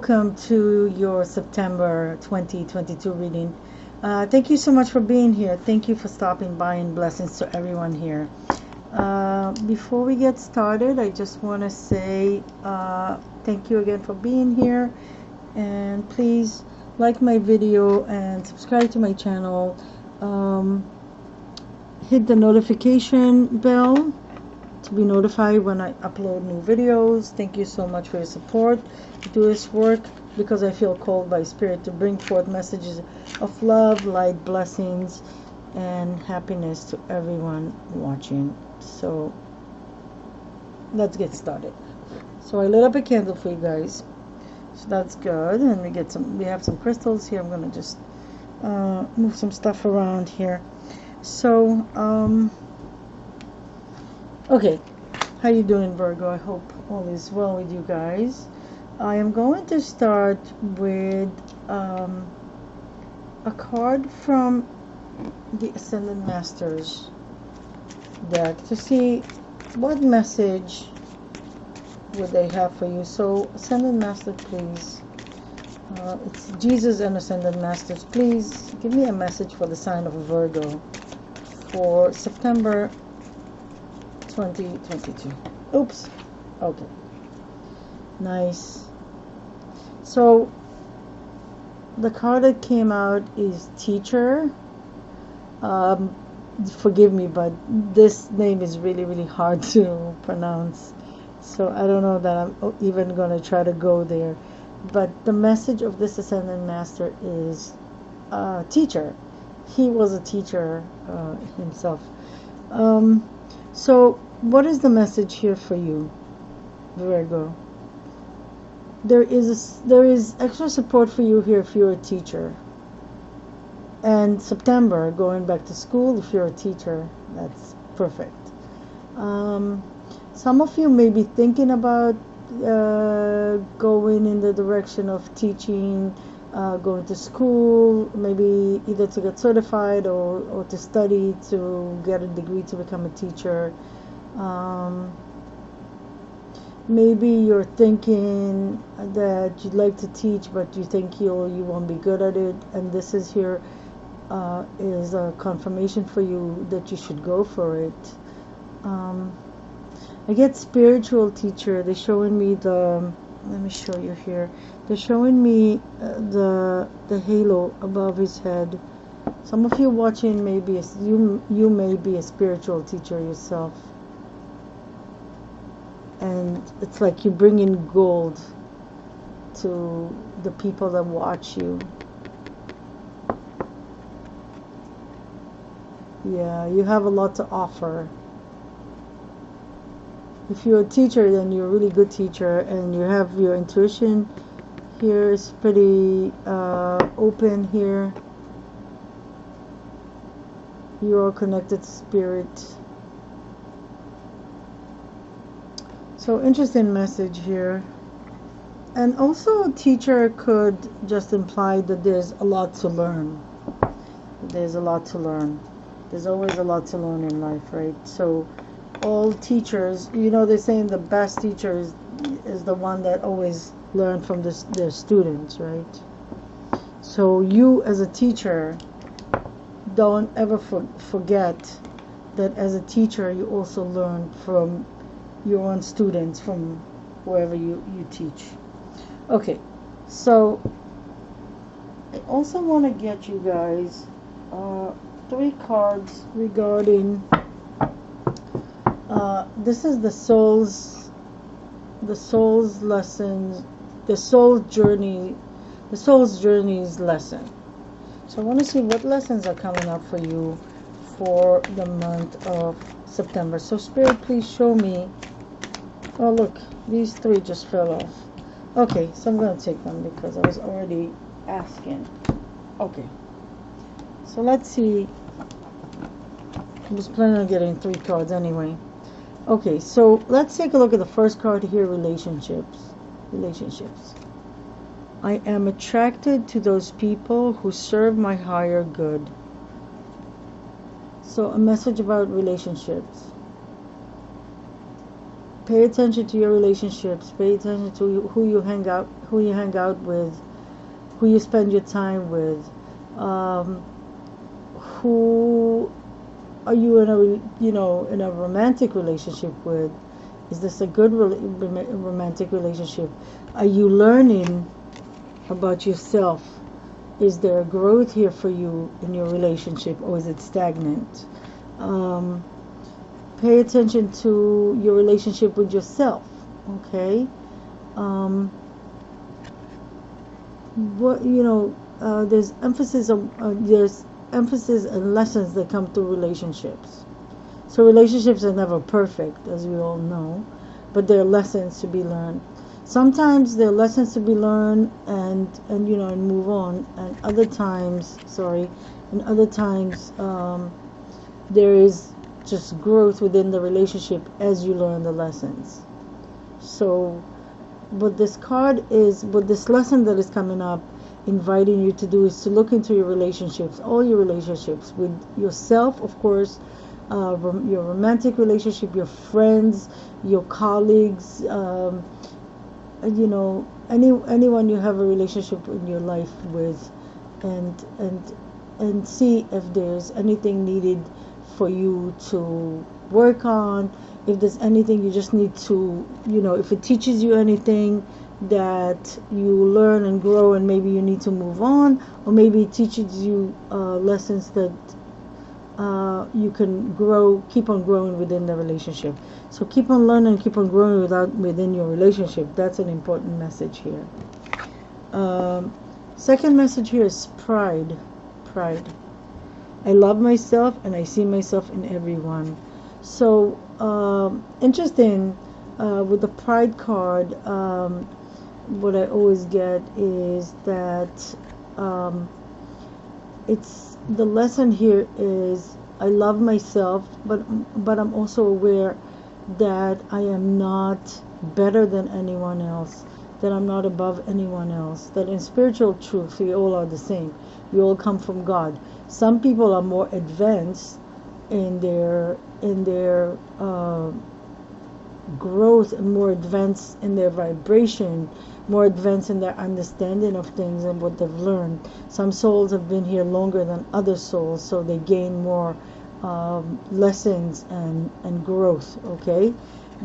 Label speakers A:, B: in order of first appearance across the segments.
A: welcome to your September 2022 reading. Thank you so much for being here. Thank you for stopping by, and blessings to everyone here. Before we get started, I just want to say thank you again for being here, and please like my video and subscribe to my channel. Hit the notification bell to be notified when I upload new videos. Thank you so much for your support. I do this work because I feel called by Spirit to bring forth messages of love, light, blessings, and happiness to everyone watching. So let's get started. So I lit up a candle for you guys, so that's good. And we have some crystals here. I'm gonna just move some stuff around here. So okay, how you doing, Virgo? I hope all is well with you guys. I am going to start with a card from the Ascended Masters deck to see what message would they have for you. So, Ascended Master, please. It's Jesus and Ascended Masters. Please give me a message for the sign of Virgo for September 2022. Oops. Okay. Nice. So the card that came out is Teacher. Forgive me, but this name is really, really hard to pronounce. So I don't know that I'm even going to try to go there. But the message of this Ascendant Master is teacher. He was a teacher himself. So what is the message here for you, Virgo? There is extra support for you here if you're a teacher. And September, going back to school, if you're a teacher, that's perfect. Some of you may be thinking about going in the direction of teaching, going to school, maybe either to get certified or to study to get a degree to become a teacher. Maybe you're thinking that you'd like to teach, but you think you won't be good at it, and this is here is a confirmation for you that you should go for it. I get spiritual teacher. They're showing me let me show you here. They're showing me the halo above his head. Some of you watching maybe you may be a spiritual teacher yourself. And it's like you bring in gold to the people that watch you. Yeah, you have a lot to offer. If you're a teacher, then you're a really good teacher, and you have your intuition here is pretty open here. You're connected to spirit. So interesting message here. And also a teacher could just imply that there's a lot to learn. There's a lot to learn. There's always a lot to learn in life, right? So all teachers, they're saying the best teacher is the one that always learn from their students, right? So you as a teacher, don't ever forget that as a teacher you also learn from your own students, from wherever you teach. Okay, so I also want to get you guys 3 cards regarding this is the soul's lessons, the soul's journey's lesson. So I want to see what lessons are coming up for you for the month of September. So Spirit, please show me. Oh look, these 3 just fell off. Okay, so I'm going to take them because I was already asking. Okay, so let's see. I was planning on getting 3 cards anyway. Okay, so let's take a look at the first card here, relationships. I am attracted to those people who serve my higher good. So a message about relationships. Pay attention to your relationships. Pay attention to who you hang out with, who you spend your time with. Um, who are you in a romantic relationship with? Is this a good romantic relationship? Are you learning about yourself? Is there a growth here for you in your relationship, or is it stagnant? Um, Pay attention to your relationship with yourself. Okay. Um, what there's emphasis and lessons that come through relationships. So relationships are never perfect, as we all know, but there are lessons to be learned. Sometimes there are lessons to be learned and move on, and other times there is just growth within the relationship as you learn the lessons. So what this lesson that is coming up inviting you to do is to look into your relationships, all your relationships with yourself, of course, your romantic relationship, your friends, your colleagues, anyone you have a relationship in your life with, and see if there's anything needed for you to work on, if there's anything you just need to, if it teaches you anything that you learn and grow and maybe you need to move on, or maybe it teaches you lessons that you can keep on growing within the relationship. So keep on learning, keep on growing within your relationship. That's an important message here. Second message here is pride. Pride. I love myself and I see myself in everyone. So interesting with the pride card. What I always get is that it's the lesson here is I love myself, but I'm also aware that I am not better than anyone else, that I'm not above anyone else, that in spiritual truth we all are the same. We all come from God. Some people are more advanced in their growth, and more advanced in their vibration, more advanced in their understanding of things and what they've learned. Some souls have been here longer than other souls, so they gain more lessons and growth. Okay,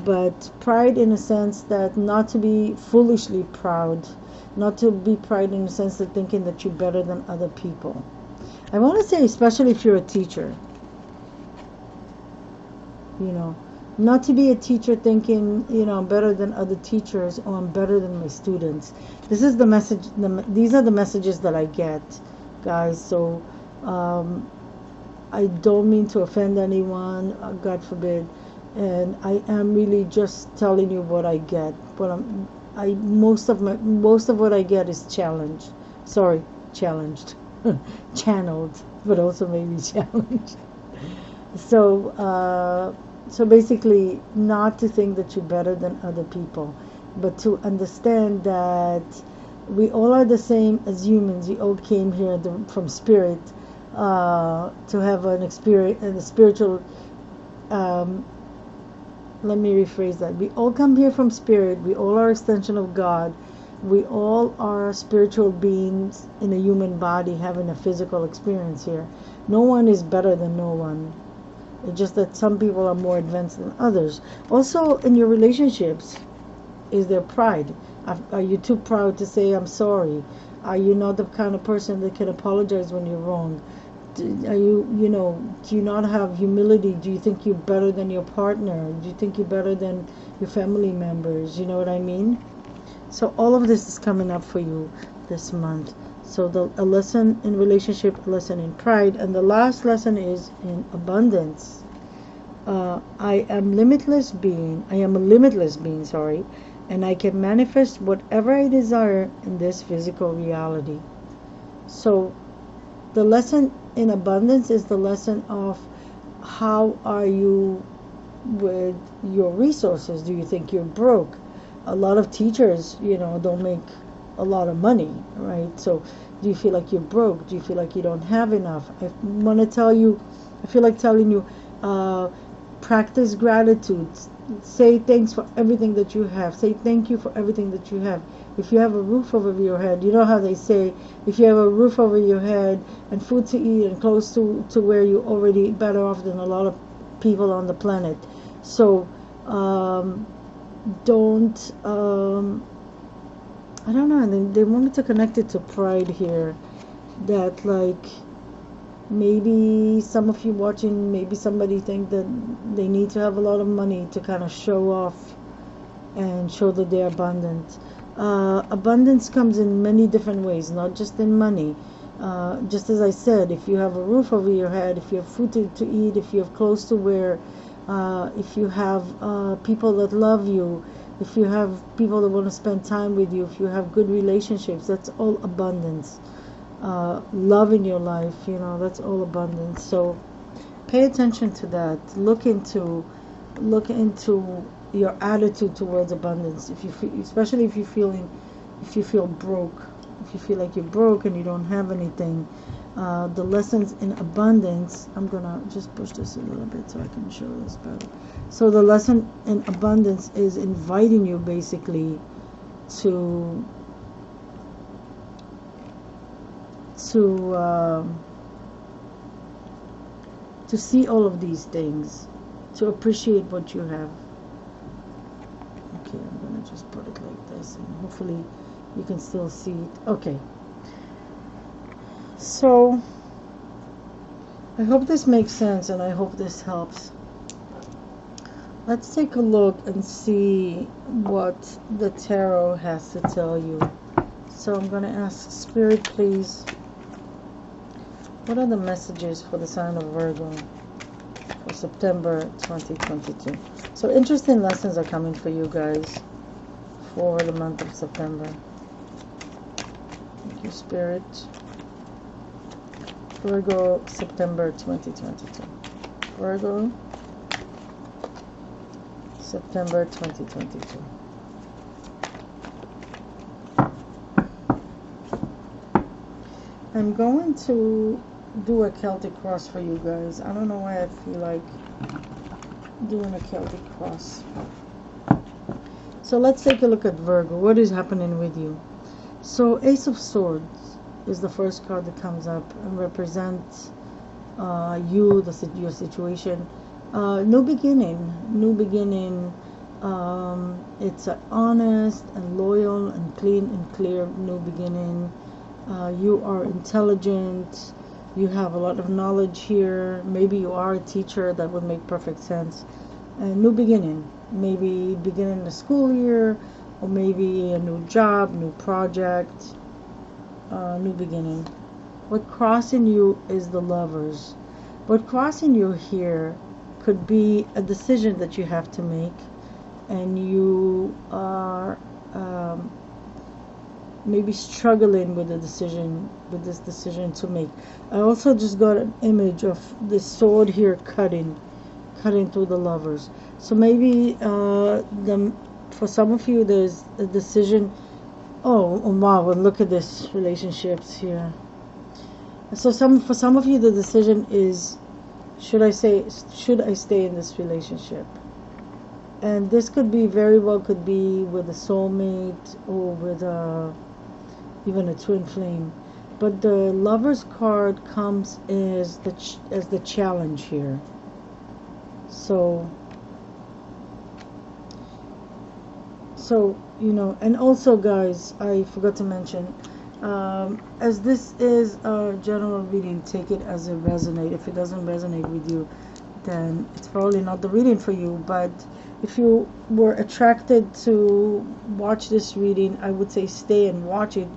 A: but pride in a sense that not to be foolishly proud, not to be pride in the sense of thinking that you're better than other people. I want to say, especially if you're a teacher, not to be a teacher thinking, I'm better than other teachers, or I'm better than my students. This is the message. These are the messages that I get, guys. So I don't mean to offend anyone, God forbid, and I am really just telling you what I get. But most of what I get is challenged. Sorry, challenged, channeled, but also maybe challenged. So basically, not to think that you're better than other people, but to understand that we all are the same as humans. We all came here from spirit to have an experience, and a spiritual. Let me rephrase that. We all come here from spirit. We all are extension of God. We all are spiritual beings in a human body having a physical experience here. No one is better than no one. It's just that some people are more advanced than others. Also, in your relationships, is there pride? Are you too proud to say I'm sorry? Are you not the kind of person that can apologize when you're wrong? Do you not have humility? Do you think you're better than your partner? Do you think you're better than your family members? You know what I mean? So all of this is coming up for you this month. So a lesson in relationship, a lesson in pride, and the last lesson is in abundance. I am a limitless being, sorry, and I can manifest whatever I desire in this physical reality. So the lesson in abundance is the lesson of how are you with your resources. Do you think you're broke? A lot of teachers, don't make a lot of money, right? So do you feel like you're broke? Do you feel like you don't have enough? I feel like telling you, practice gratitude. Say thanks for everything that you have. Say thank you for everything that you have. If you have a roof over your head, you know how they say, if you have a roof over your head and food to eat and clothes to wear, you're already better off than a lot of people on the planet. So don't, I don't know, they want me to connect it to pride here. That like, maybe some of you watching, maybe somebody think that they need to have a lot of money to kind of show off and show that they're abundant. Abundance comes in many different ways, not just in money. Just as I said, if you have a roof over your head, if you have food to eat, if you have clothes to wear, if you have people that love you, if you have people that want to spend time with you, if you have good relationships, that's all abundance. Love in your life, that's all abundance. So pay attention to that. Look into your attitude towards abundance. If you feel, especially if you feel broke, if you feel like you're broke and you don't have anything, the lessons in abundance, I'm gonna just push this a little bit so I can show this better. So the lesson in abundance is inviting you basically to see all of these things, to appreciate what you have. Okay, I'm gonna just put it like this, and hopefully you can still see it. Okay, so I hope this makes sense, and I hope this helps. Let's take a look and see what the tarot has to tell you. So I'm gonna ask Spirit, please, what are the messages for the sign of Virgo for September 2022? So interesting lessons are coming for you guys for the month of September. Thank you, Spirit. Virgo, September 2022. Virgo, September 2022. I'm going to do a Celtic cross for you guys. I don't know why I feel like doing a Celtic cross. So let's take a look at Virgo. What is happening with you? So Ace of Swords is the first card that comes up and represents your situation. New beginning. It's an honest and loyal and clean and clear new beginning. You are intelligent. You have a lot of knowledge here. Maybe you are a teacher. That would make perfect sense. And new beginning. Maybe beginning the school year, or maybe a new job, new project, new beginning. What crossing you is the Lovers. What crossing you here could be a decision that you have to make, and you are maybe struggling with this decision to make. I also just got an image of this sword here cutting through the Lovers. So maybe for some of you there's a decision. Oh wow, well, look at this relationships here. So for some of you the decision is, should I stay in this relationship? And this could be, very well could be with a soulmate, or with even a twin flame. But the Lovers card comes as the challenge here. So and also guys, I forgot to mention, as this is a general reading, take it as it resonates. If it doesn't resonate with you, then it's probably not the reading for you. But if you were attracted to watch this reading, I would say stay and watch it,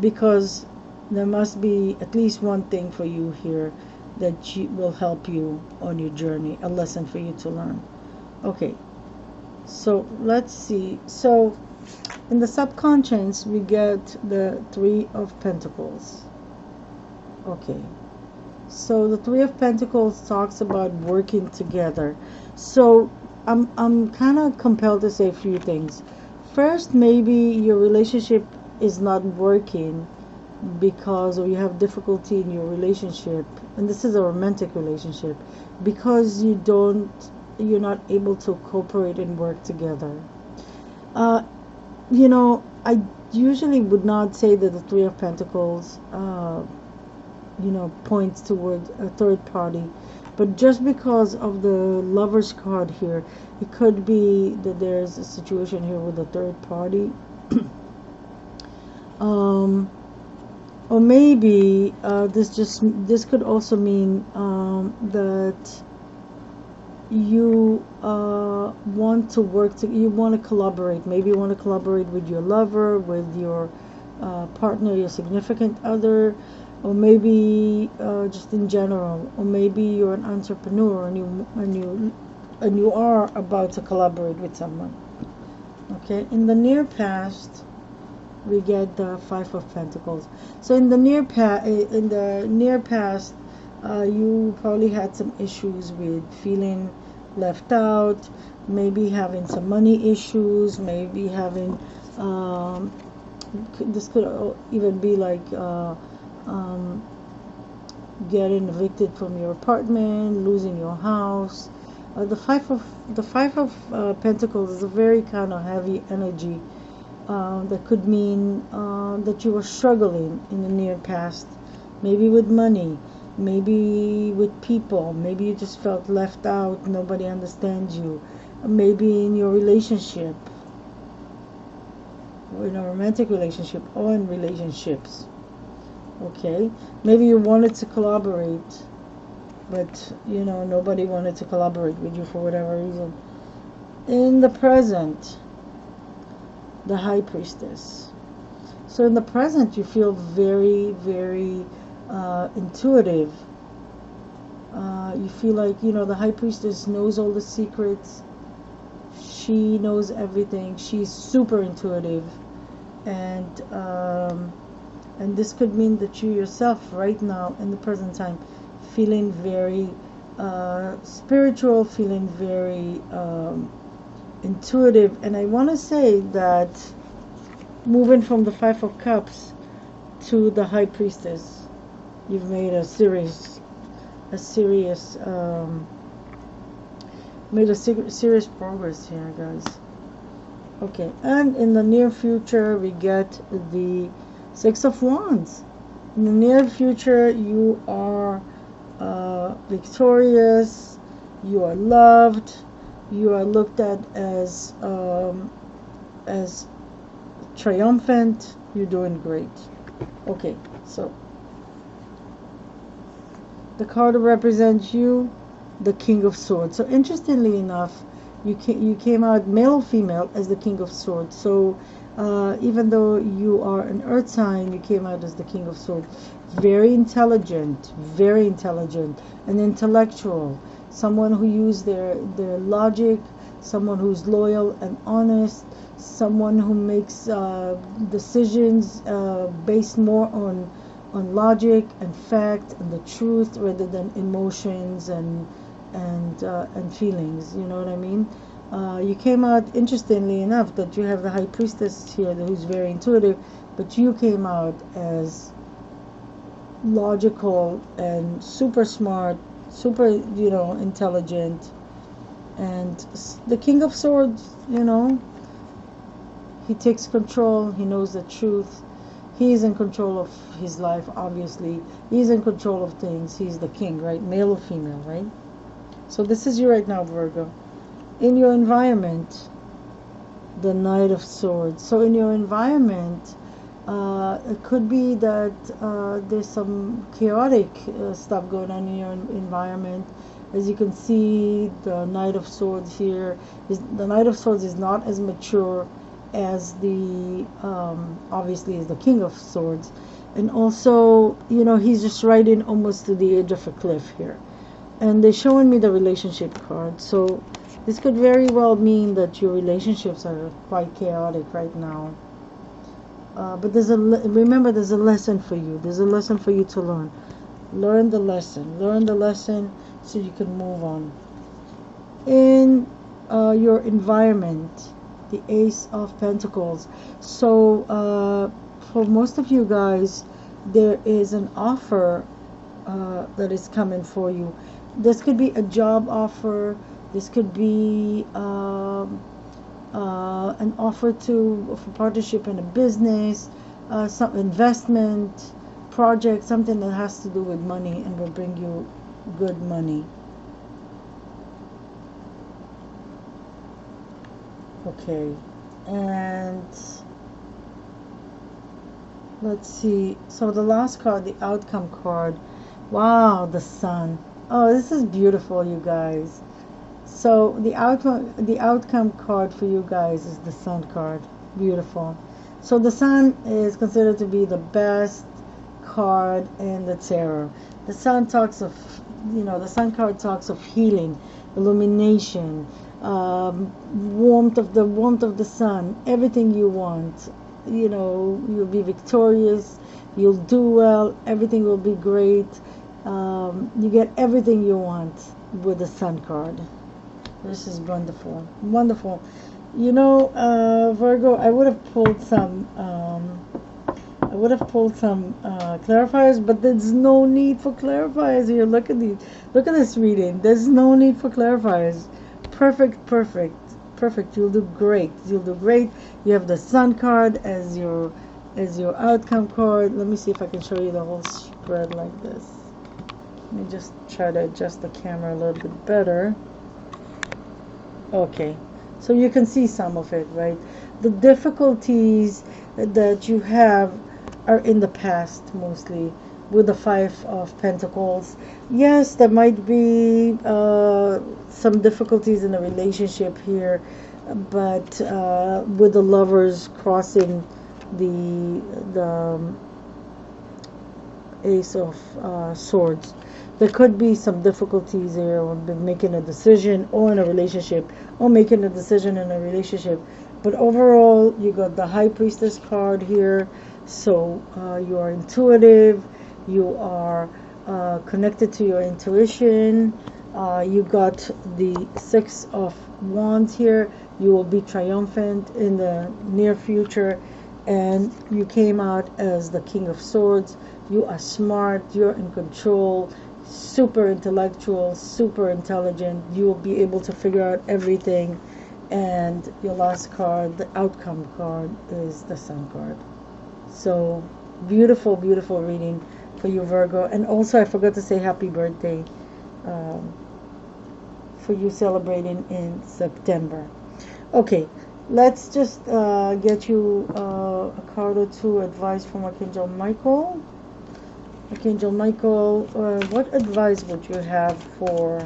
A: because there must be at least one thing for you here that will help you on your journey, a lesson for you to learn. Okay, so let's see. So in the subconscious we get the Three of Pentacles. Okay, so the Three of Pentacles talks about working together. So I'm kind of compelled to say a few things. First, maybe your relationship is not working because, or you have difficulty in your relationship, and this is a romantic relationship, because you don't you're not able to cooperate and work together. uh, you know, I usually would not say that the Three of Pentacles points toward a third party, but just because of the Lover's card here, it could be that there's a situation here with a third party. um, or maybe this could also mean that you want to you want to collaborate. Maybe you want to collaborate with your lover, with your partner, your significant other, or maybe just in general, or maybe you're an entrepreneur and you are about to collaborate with someone. Okay, in the near past, we get the Five of Pentacles. So in the near past, you probably had some issues with feeling left out, maybe having some money issues, maybe having this could even be like getting evicted from your apartment, losing your house. The Five of Pentacles is a very kind of heavy energy. That could mean that you were struggling in the near past, maybe with money, maybe with people, maybe you just felt left out, nobody understands you, maybe in your relationship, or in a romantic relationship, or in relationships. Okay, maybe you wanted to collaborate, but nobody wanted to collaborate with you for whatever reason. In the present, the High Priestess. So in the present, you feel very, very intuitive. You feel like, the High Priestess knows all the secrets. She knows everything. She's super intuitive. And this could mean that you yourself, right now, in the present time, feeling very spiritual, feeling very intuitive. And I want to say that moving from the Five of Cups to the High Priestess, you've made a serious progress here, guys. Okay, and in the near future, we get the Six of Wands. In the near future, you are victorious, you are loved, you are looked at as triumphant, you're doing great. Okay, so the card represents you, the King of Swords. So interestingly enough, you came out male or female as the King of Swords. So even though you are an earth sign, you came out as the King of Swords. Very intelligent, and intellectual. Someone who used their logic, someone who's loyal and honest, someone who makes decisions based more on logic and fact and the truth rather than emotions and feelings. You know what I mean? You came out, interestingly enough, that you have the High Priestess here who's very intuitive, but you came out as logical and super smart, super intelligent, and the King of Swords. He takes control. He knows the truth. He's in control of his life, obviously. He's in control of things. He's the king, right? Male or female, right? So this is you right now, Virgo. In your environment, the Knight of Swords. So in your environment, it could be that there's some chaotic stuff going on in your environment. As you can see, the Knight of Swords here, the Knight of Swords is not as mature as the obviously is the King of Swords, and also he's just riding almost to the edge of a cliff here. And they're showing me the relationship card, so this could very well mean that your relationships are quite chaotic right now. But remember, there's a lesson for you. There's a lesson for you to learn. Learn the lesson so you can move on. In your environment, the Ace of Pentacles. So for most of you guys, there is an offer that is coming for you. This could be a job offer. This could be an offer for partnership in a business, some investment project, something that has to do with money and will bring you good money. Okay, and let's see. So the last card, the outcome card. Wow, the sun. Oh, this is beautiful, you guys. So the outcome card for you guys is the sun card. Beautiful. So the sun is considered to be the best card in the tarot. The sun talks of, the sun card talks of healing, illumination, warmth of the sun, everything you want. You'll be victorious, you'll do well, everything will be great. You get everything you want with the sun card. This is wonderful, wonderful. Virgo, I would have pulled some. Clarifiers, but there's no need for clarifiers here. Look at these. Look at this reading. There's no need for clarifiers. Perfect, perfect, perfect. You'll do great. You'll do great. You have the sun card as your outcome card. Let me see if I can show you the whole spread like this. Let me just try to adjust the camera a little bit better. Okay, so you can see some of it, right? The difficulties that you have are in the past, mostly with the Five of Pentacles. Yes, there might be some difficulties in the relationship here, but with the lovers crossing the Ace of Swords, there could be some difficulties here with making a decision or in a relationship, or making a decision in a relationship. But overall, you got the High Priestess card here. So you are intuitive, you are connected to your intuition. You got the Six of Wands here. You will be triumphant in the near future. And you came out as the King of Swords. You are smart, you're in control, super intellectual, super intelligent. You will be able to figure out everything. And your last card, the outcome card, is the Sun card. So beautiful, beautiful reading for you, Virgo. And also I forgot to say happy birthday for you celebrating in September. Okay, let's just get you a card or two advice from Archangel Michael. Archangel Michael, what advice would you have for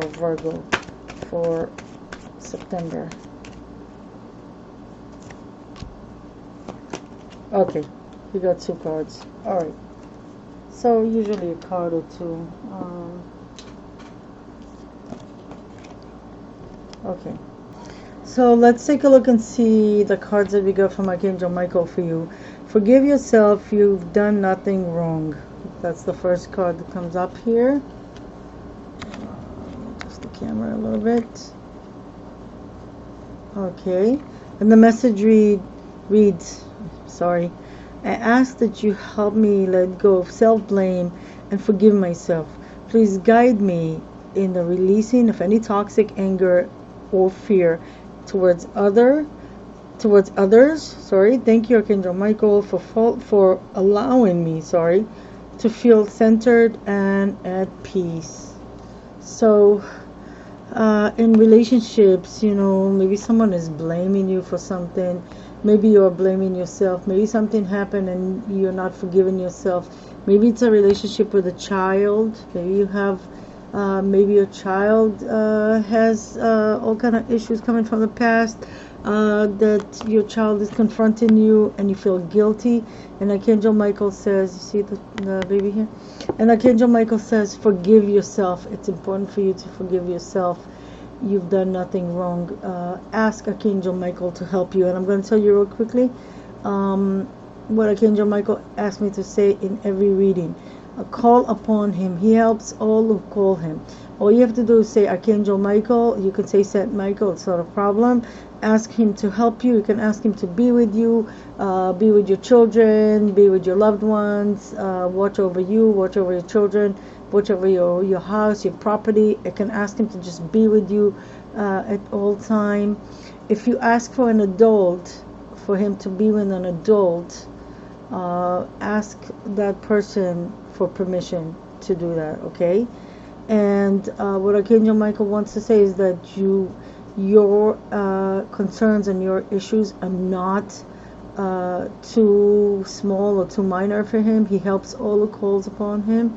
A: Virgo for September? Okay, you got two cards. All right. So usually a card or two. Okay. So let's take a look and see the cards that we got from Archangel Michael for you. Forgive yourself. You've done nothing wrong. That's the first card that comes up here. Adjust the camera a little bit. Okay. And the message reads, sorry, I ask that you help me let go of self-blame and forgive myself. Please guide me in the releasing of any toxic anger or fear towards others. Thank you, Archangel Michael, for allowing me, to feel centered and at peace. So in relationships, maybe someone is blaming you for something. Maybe you're blaming yourself. Maybe something happened and you're not forgiving yourself. Maybe it's a relationship with a child. Maybe you have, maybe your child has all kind of issues coming from the past, that your child is confronting you and you feel guilty. And Archangel Michael says, you see the baby here? And Archangel Michael says, forgive yourself. It's important for you to forgive yourself. You've done nothing wrong. Ask Archangel Michael to help you. And I'm going to tell you real quickly what Archangel Michael asked me to say in every reading. Call upon him. He helps all who call him. All you have to do is say Archangel Michael. You can say Saint Michael. It's not a problem. Ask him to help you. You can ask him to be with you, be with your children, be with your loved ones, watch over you, watch over your children, watch over your house, your property. You can ask him to just be with you at all time. If you ask for an adult, for him to be with an adult, ask that person for permission to do that, okay? And what Archangel Michael wants to say is that your concerns and your issues are not too small or too minor for him. He helps all who calls upon him,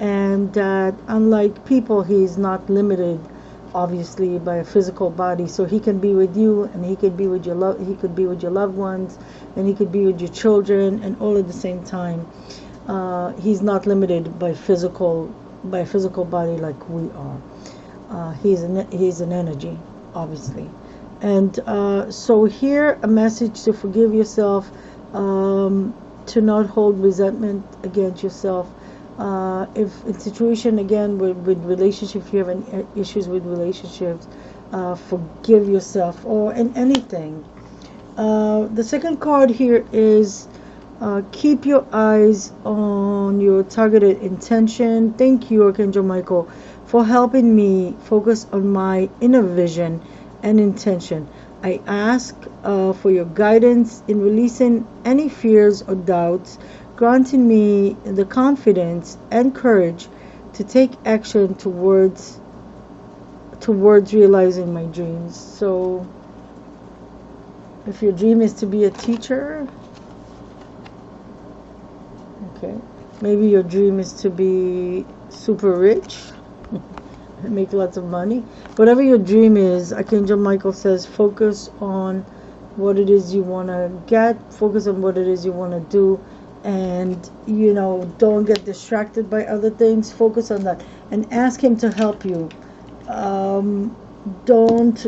A: and that unlike people, he's not limited, obviously, by a physical body. So he can be with you, and he could be with he could be with your loved ones, and he could be with your children, and all at the same time. He's not limited by physical body like we are. He's an energy, obviously. And so here, a message to forgive yourself, to not hold resentment against yourself. If in situation again with relationships, if you have any issues with relationships, forgive yourself, or in anything. The second card here is keep your eyes on your targeted intention. Thank you, Archangel Michael, for helping me focus on my inner vision and intention. I ask for your guidance in releasing any fears or doubts, granting me the confidence and courage to take action towards realizing my dreams. So if your dream is to be a teacher, okay, maybe your dream is to be super rich and make lots of money. Whatever your dream is, Archangel Michael says focus on what it is you want to get, focus on what it is you want to do, and don't get distracted by other things. Focus on that and ask him to help you. Don't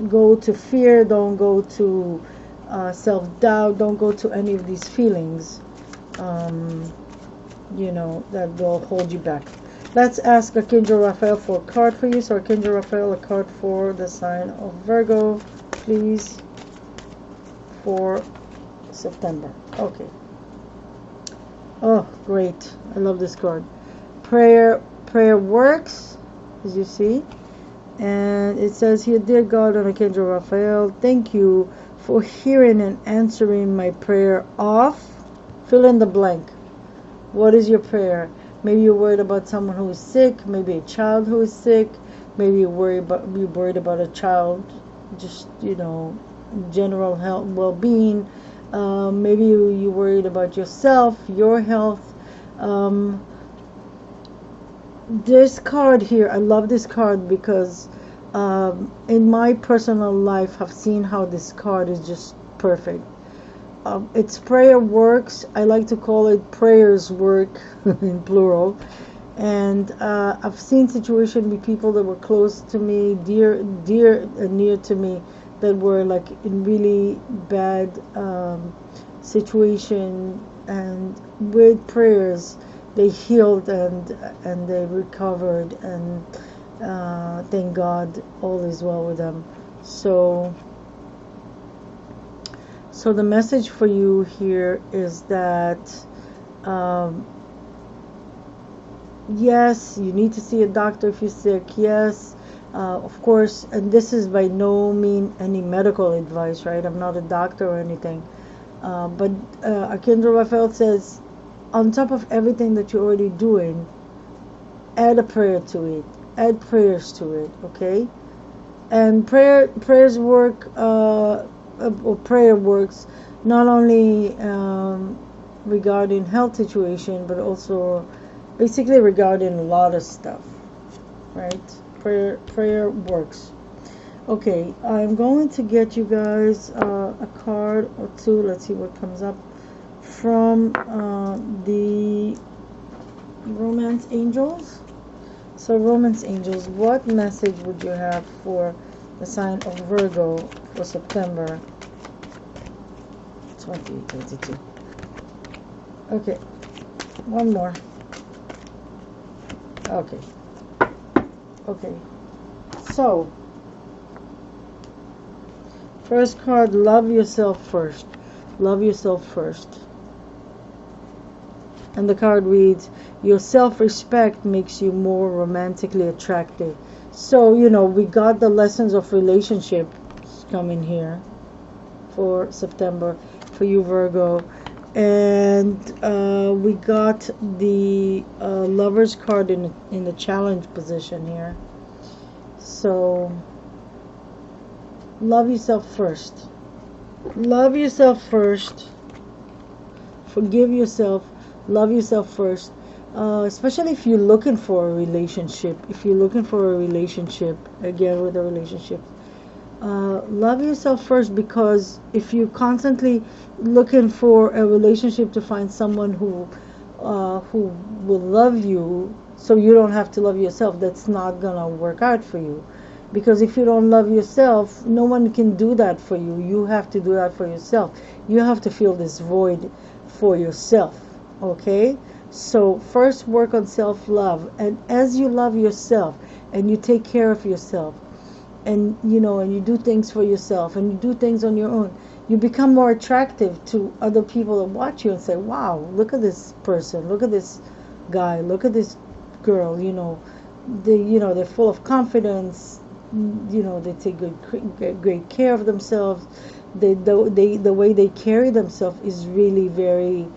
A: go to fear, don't go to self-doubt, don't go to any of these feelings that will hold you back. Let's ask Archangel Raphael for a card for you. So Archangel Raphael, a card for the sign of Virgo, please, for September. Okay. Oh, great. I love this card. Prayer works, as you see. And it says here, Dear God and Archangel Raphael, thank you for hearing and answering my prayer of, fill in the blank. What is your prayer? Maybe you're worried about someone who is sick, maybe a child who is sick, maybe you're worried about a child, just, general health, well-being. Maybe you're worried about yourself, your health. This card here, I love this card because in my personal life, I've seen how this card is just perfect. It's prayer works. I like to call it prayers work in plural. And I've seen situations with people that were close to me, dear and near to me, that were like in really bad situation, and with prayers they healed and they recovered, and thank God all is well with them. So the message for you here is that yes, you need to see a doctor if you're sick. Yes, of course, and this is by no means any medical advice, right? I'm not a doctor or anything. But Archangel Raphael says, on top of everything that you're already doing, add a prayer to it. Add prayers to it, okay? And prayers work, or prayer works not only regarding health situation, but also basically regarding a lot of stuff, right? Prayer works. Okay, I'm going to get you guys a card or two. Let's see what comes up from the Romance Angels. So Romance Angels, what message would you have for the sign of Virgo for September 2022? Okay, one more. Okay. Okay. So, first card, love yourself first. Love yourself first. And the card reads, your self-respect makes you more romantically attractive. So, you know, we got the lessons of relationships coming here for September for you, Virgo. And we got the Lover's card in the challenge position here. So, love yourself first. Love yourself first. Forgive yourself. Love yourself first. Especially if you're looking for a relationship. If you're looking for a relationship, again with a relationship, love yourself first, because if you're constantly looking for a relationship to find someone who will love you, so you don't have to love yourself, that's not gonna work out for you. Because if you don't love yourself, no one can do that for you. You have to do that for yourself. You have to fill this void for yourself. Okay? So first work on self-love, and as you love yourself and you take care of yourself, and you know, and you do things for yourself and you do things on your own, you become more attractive to other people that watch you and say, wow, look at this person, look at this guy, look at this girl, you know, they're full of confidence, you know, they take great care of themselves. The way they carry themselves is really very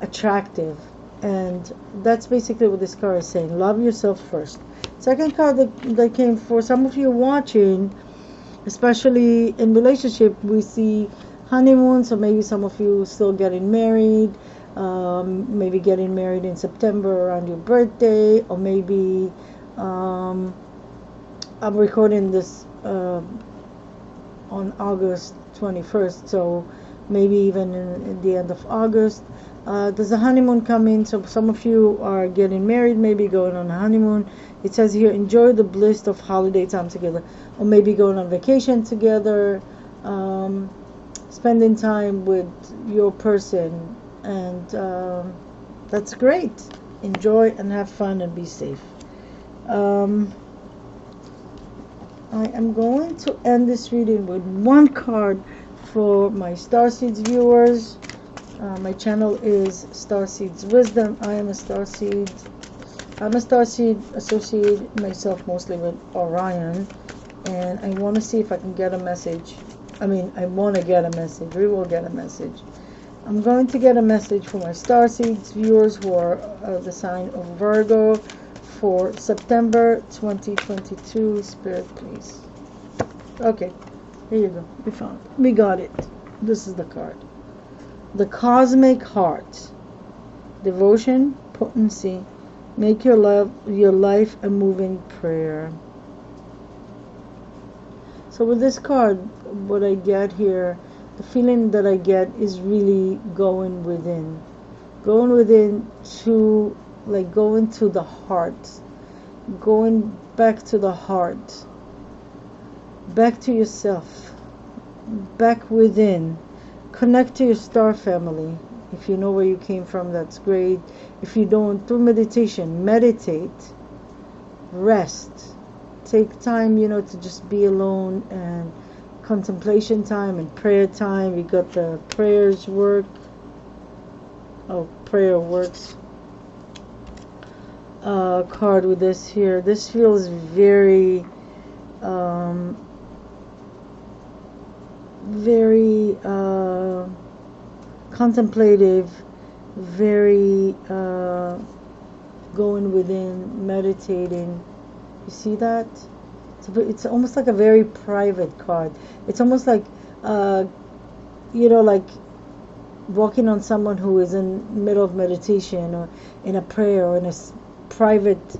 A: attractive. And that's basically what this card is saying. Love yourself first. Second card that came for some of you watching, especially in relationship, we see honeymoon. So maybe some of you still getting married, maybe getting married in September around your birthday, or maybe I'm recording this on August 21st, so maybe even in the end of August. There's a honeymoon coming, so some of you are getting married, maybe going on a honeymoon. It says here, enjoy the bliss of holiday time together, or maybe going on vacation together, spending time with your person, and that's great. Enjoy and have fun and be safe. I am going to end this reading with one card for my Starseeds viewers. My channel is Starseeds Wisdom. I'm a Starseed associated myself mostly with Orion, and I want to see if I can get a message. I want to get a message. We will get a message. I'm going to get a message for my Starseeds viewers who are the sign of Virgo for September 2022. Spirit, please. Okay, here you go. We got it. This is the card. The Cosmic Heart. Devotion, potency. Make your life a moving prayer. So with this card, what I get here, the feeling that I get is really going within. Going within to, like, going to the heart. Going back to the heart. Back to yourself. Back within. Connect to your star family. If you know where you came from, that's great. If you don't, through meditation, meditate, rest, take time, you know, to just be alone, and contemplation time and prayer time. We got the prayers work. Oh, prayer works card with this here. This feels very very contemplative, very going within, meditating. You see that? It's almost like a very private card. It's almost like you know, like walking on someone who is in middle of meditation, or in a prayer, or in a private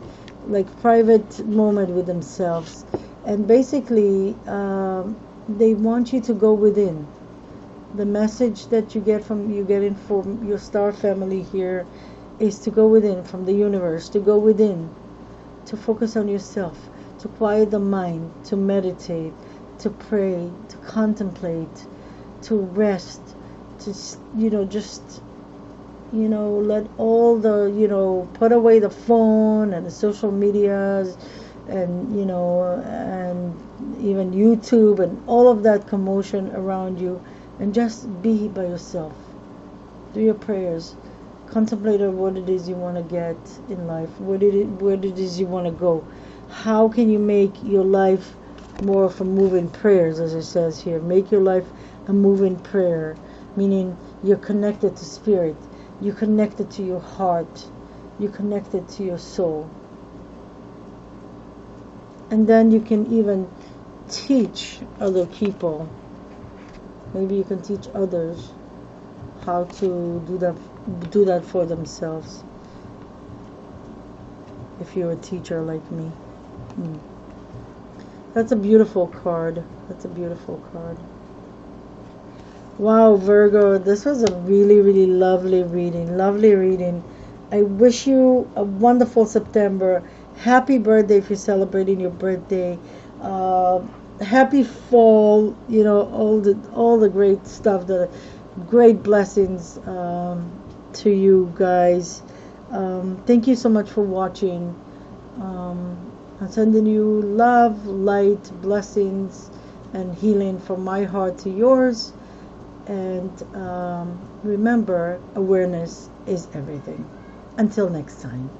A: moment with themselves. And basically they want you to go within. The message that you're getting from your star family here is to go within, from the universe, to go within, to focus on yourself, to quiet the mind, to meditate, to pray, to contemplate, to rest, to, you know, just you know, let all the, you know, put away the phone and the social medias, and, you know, and even YouTube and all of that commotion around you, and just be by yourself. Do your prayers. Contemplate on what it is you want to get in life, where it is you want to go. How can you make your life more of a moving prayers, as it says here? Make your life a moving prayer, meaning you're connected to spirit, you're connected to your heart, you're connected to your soul. And then you can even teach other people. Maybe you can teach others how to do that for themselves, if you're a teacher like me. That's a beautiful card. That's a beautiful card. Wow, Virgo, this was a really, really lovely reading. Lovely reading. I wish you a wonderful September. Happy birthday if you're celebrating your birthday. Happy fall. You know, all the great stuff. The great blessings to you guys. Thank you so much for watching. I'm sending you love, light, blessings, and healing from my heart to yours. And remember, awareness is everything. Until next time.